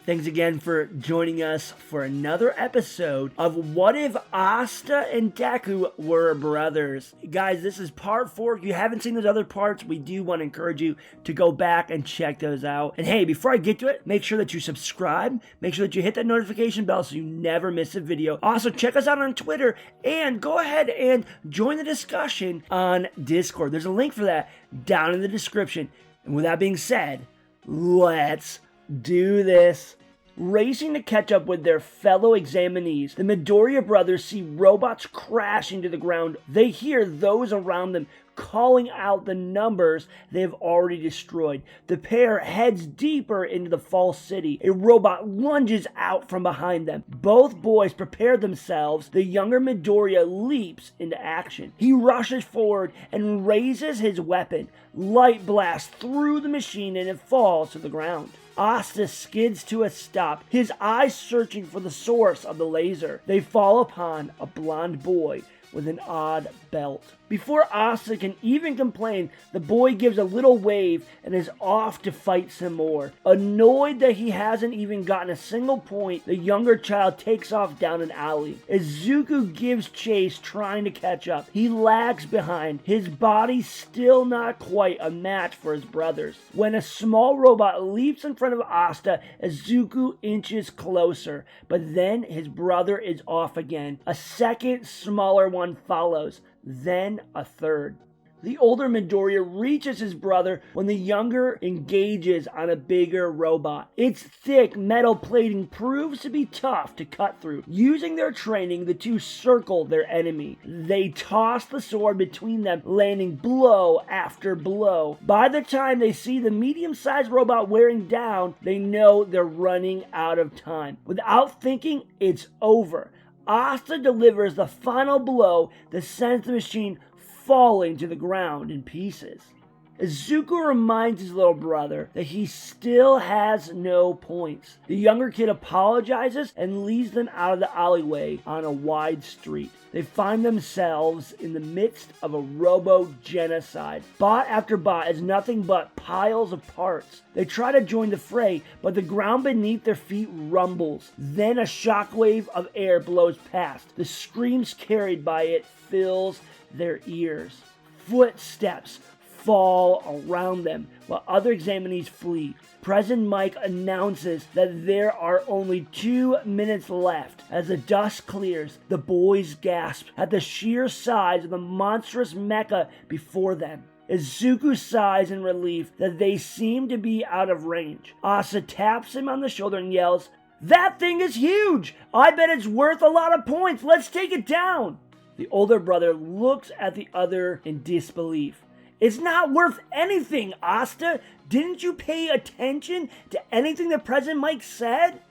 Thanks again for joining us for another episode of What If Asta and Deku Were Brothers. Guys, this is part 4. If you haven't seen those other parts, we do want to encourage you to go back and check those out. And hey, before I get to it, make sure that you subscribe. Make sure that you hit that notification bell so you never miss a video. Also, check us out on Twitter and go ahead and join the discussion on Discord. There's a link for that down in the description. And with that being said, let's do this. Racing to catch up with their fellow examinees, the Midoriya brothers see robots crashing to the ground. They hear those around them calling out the numbers they have already destroyed. The pair heads deeper into the false city. A robot lunges out from behind them. Both boys prepare themselves. The younger Midoriya leaps into action. He rushes forward and raises his weapon. Light blasts through the machine and it falls to the ground. Asta skids to a stop, his eyes searching for the source of the laser. They fall upon a blonde boy with an odd belt. Before Asta can even complain, the boy gives a little wave and is off to fight some more. Annoyed that he hasn't even gotten a single point, the younger child takes off down an alley. Izuku gives chase, trying to catch up. He lags behind, his body still not quite a match for his brothers. When a small robot leaps in front of Asta, Izuku inches closer, but then his brother is off again. A second, smaller one follows. Then a third. The older Midoriya reaches his brother when the younger engages on a bigger robot. Its thick metal plating proves to be tough to cut through. Using their training, the two circle their enemy. They toss the sword between them, landing blow after blow. By the time they see the medium-sized robot wearing down, they know they're running out of time. Without thinking, it's over. Asta delivers the final blow that sends the machine falling to the ground in pieces. Izuku reminds his little brother that he still has no points. The younger kid apologizes and leads them out of the alleyway on a wide street. They find themselves in the midst of a robo-genocide. Bot after bot is nothing but piles of parts. They try to join the fray, but the ground beneath their feet rumbles. Then a shockwave of air blows past. The screams carried by it fills their ears. Footsteps fall around them while other examinees flee. President Mike announces that there are only 2 minutes left. As the dust clears, the boys gasp at the sheer size of the monstrous mecha before them. Izuku sighs in relief that they seem to be out of range. Asa taps him on the shoulder and yells, "That thing is huge! I bet it's worth a lot of points! Let's take it down!" The older brother looks at the other in disbelief. "It's not worth anything, Asta! Didn't you pay attention to anything that President Mike said?"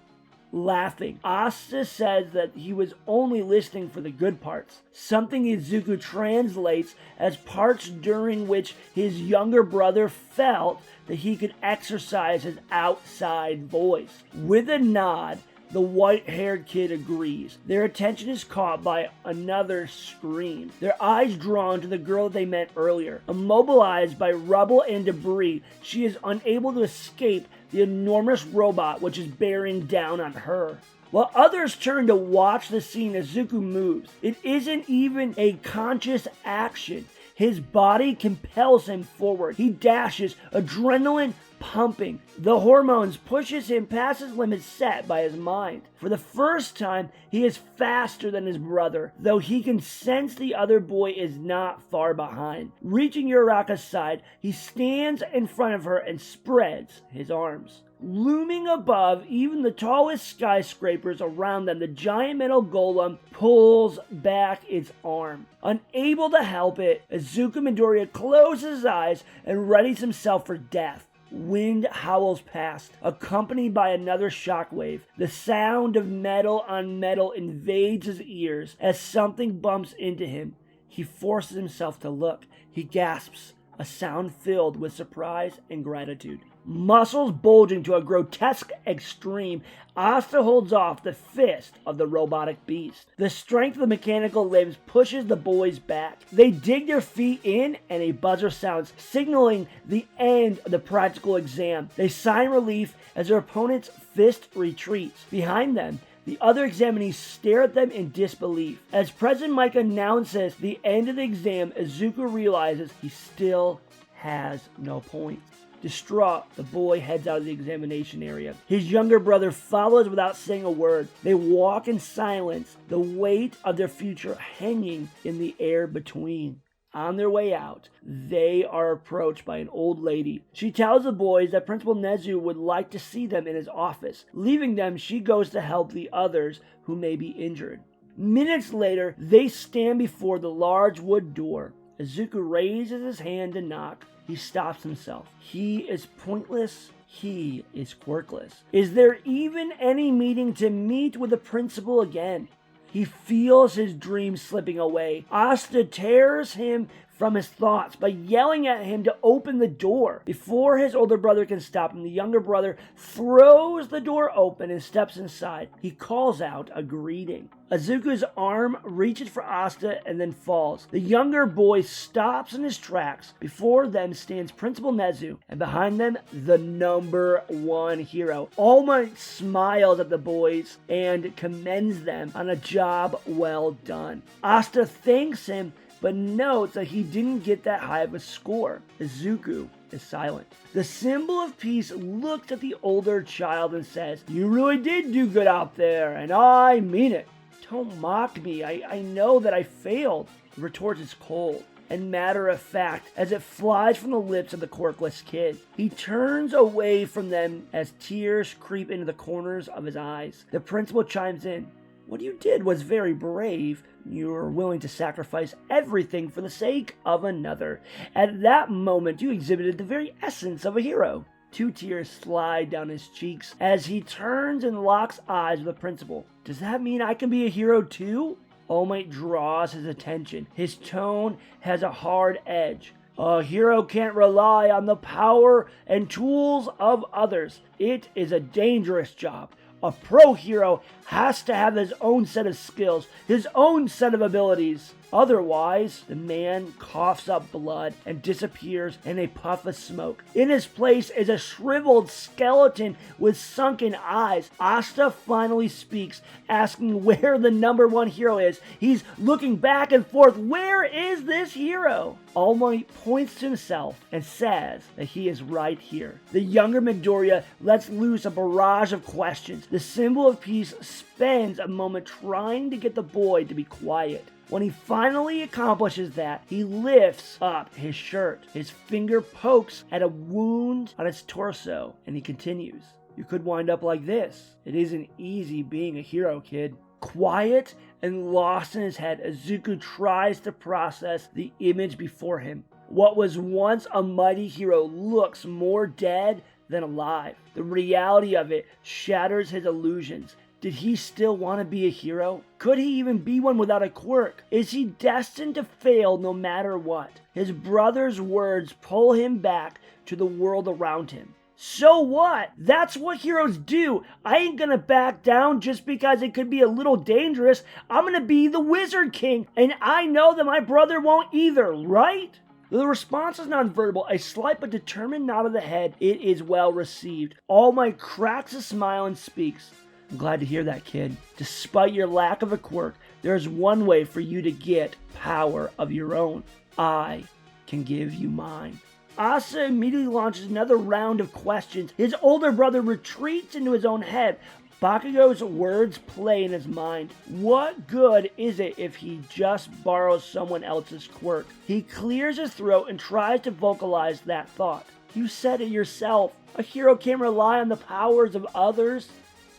Laughing, Asta says that he was only listening for the good parts, something Izuku translates as parts during which his younger brother felt that he could exercise his outside voice. With a nod, the white-haired kid agrees. Their attention is caught by another scream. Their eyes drawn to the girl they met earlier. Immobilized by rubble and debris, she is unable to escape the enormous robot which is bearing down on her. While others turn to watch the scene, Izuku moves. It isn't even a conscious action. His body compels him forward. He dashes, adrenaline pumping. The hormones pushes him past his limits set by his mind. For the first time, he is faster than his brother, though he can sense the other boy is not far behind. Reaching Uraraka's side, he stands in front of her and spreads his arms. Looming above even the tallest skyscrapers around them, the giant metal golem pulls back its arm. Unable to help it, Izuku Midoriya closes his eyes and readies himself for death. Wind howls past, accompanied by another shockwave. The sound of metal on metal invades his ears as something bumps into him. He forces himself to look. He gasps, a sound filled with surprise and gratitude. Muscles bulging to a grotesque extreme, Asta holds off the fist of the robotic beast. The strength of the mechanical limbs pushes the boys back. They dig their feet in and a buzzer sounds, signaling the end of the practical exam. They sign relief as their opponent's fist retreats. Behind them, the other examinees stare at them in disbelief. As President Mike announces the end of the exam, Izuku realizes he still has no points. Distraught, the boy heads out of the examination area. His younger brother follows without saying a word. They walk in silence, the weight of their future hanging in the air between. On their way out, they are approached by an old lady. She tells the boys that Principal Nezu would like to see them in his office. Leaving them, she goes to help the others who may be injured. Minutes later, they stand before the large wood door. Izuku raises his hand to knock. He stops himself. He is pointless. He is quirkless. Is there even any meaning to meet with the principal again? He feels his dream slipping away. Asta tears him from his thoughts by yelling at him to open the door. Before his older brother can stop him, the younger brother throws the door open and steps inside. He calls out a greeting. Izuku's arm reaches for Asta and then falls. The younger boy stops in his tracks. Before them stands Principal Nezu, and behind them, the number one hero. All Might smiles at the boys and commends them on a job well done. Asta thanks him, but notes that he didn't get that high of a score. Izuku is silent. The symbol of peace looks at the older child and says, "You really did do good out there, and I mean it." "Don't mock me. I know that I failed." The retort is cold and matter of fact as it flies from the lips of the quirkless kid. He turns away from them as tears creep into the corners of his eyes. The principal chimes in. "What you did was very brave. You were willing to sacrifice everything for the sake of another. At that moment, you exhibited the very essence of a hero." 2 tears slide down his cheeks as he turns and locks eyes with the principal. "Does that mean I can be a hero too?" All Might draws his attention. His tone has a hard edge. "A hero can't rely on the power and tools of others. It is a dangerous job. A pro hero has to have his own set of skills, his own set of abilities. Otherwise," the man coughs up blood and disappears in a puff of smoke. In his place is a shriveled skeleton with sunken eyes. Asta finally speaks, asking where the number one hero is. He's looking back and forth. Where is this hero? All Might points to himself and says that he is right here. The younger Midoriya lets loose a barrage of questions. The symbol of peace spends a moment trying to get the boy to be quiet. When he finally accomplishes that, he lifts up his shirt. His finger pokes at a wound on his torso, and he continues. "You could wind up like this. It isn't easy being a hero, kid." Quiet and lost in his head, Izuku tries to process the image before him. What was once a mighty hero looks more dead than alive. The reality of it shatters his illusions. Did he still want to be a hero? Could he even be one without a quirk? Is he destined to fail no matter what? His brother's words pull him back to the world around him. So what? That's what heroes do. I ain't gonna back down just because it could be a little dangerous. I'm gonna be the Wizard King, and I know that my brother won't either, right? The response is nonverbal, a slight but determined nod of the head. It is well received. All Might cracks a smile and speaks. "I'm glad to hear that, kid. Despite your lack of a quirk, there's one way for you to get power of your own. I can give you mine." Asta immediately launches another round of questions. His older brother retreats into his own head. Bakugo's words play in his mind. What good is it if he just borrows someone else's quirk? He clears his throat and tries to vocalize that thought. "You said it yourself. A hero can't rely on the powers of others."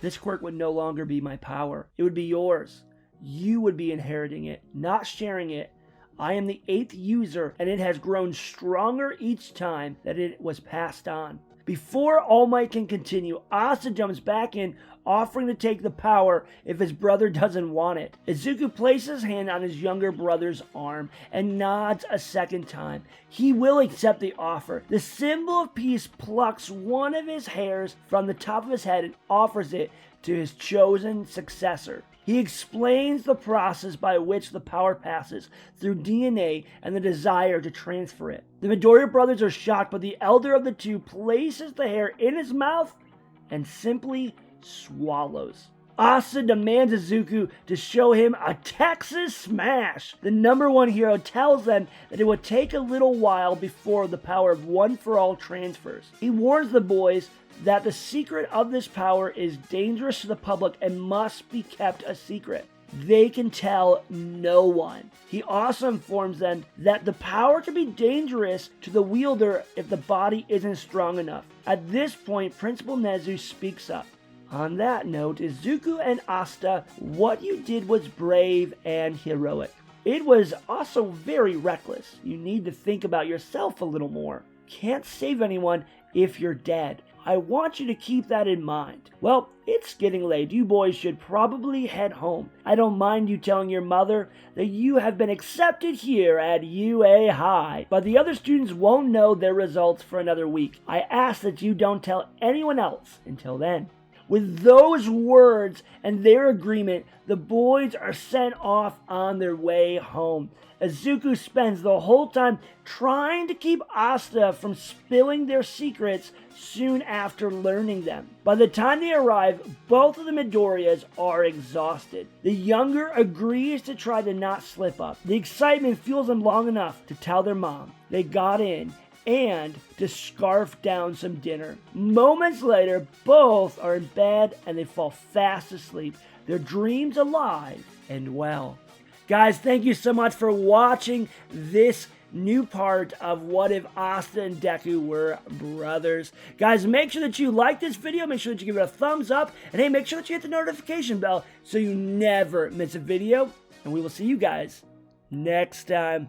"This quirk would no longer be my power. It would be yours. You would be inheriting it, not sharing it. I am the 8th user, and it has grown stronger each time that it was passed on. Before All Might can continue, Asta jumps back in, offering to take the power if his brother doesn't want it. Izuku places his hand on his younger brother's arm and nods a second time. He will accept the offer. The symbol of peace plucks one of his hairs from the top of his head and offers it to his chosen successor. He explains the process by which the power passes through DNA and the desire to transfer it. The Midoriya brothers are shocked, but the elder of the two places the hair in his mouth and simply swallows. Asta demands Izuku to show him a Texas smash. The number one hero tells them that it would take a little while before the power of One for All transfers. He warns the boys that the secret of this power is dangerous to the public and must be kept a secret. They can tell no one. He also informs them that the power can be dangerous to the wielder if the body isn't strong enough. At this point, Principal Nezu speaks up. On that note, Izuku and Asta, what you did was brave and heroic. It was also very reckless. You need to think about yourself a little more. Can't save anyone if you're dead. I want you to keep that in mind. Well, it's getting late. You boys should probably head home. I don't mind you telling your mother that you have been accepted here at UA High, but the other students won't know their results for another week. I ask that you don't tell anyone else until then. With those words and their agreement, the boys are sent off on their way home. Izuku spends the whole time trying to keep Asta from spilling their secrets soon after learning them. By the time they arrive, both of the Midoriyas are exhausted. The younger agrees to try to not slip up. The excitement fuels them long enough to tell their mom they got in and to scarf down some dinner. Moments later, both are in bed and they fall fast asleep, their dreams alive and well. Guys, thank you so much for watching this new part of What If Asta and Deku Were Brothers. Guys, make sure that you like this video, make sure that you give it a thumbs up, and hey, make sure that you hit the notification bell so you never miss a video, and we will see you guys next time.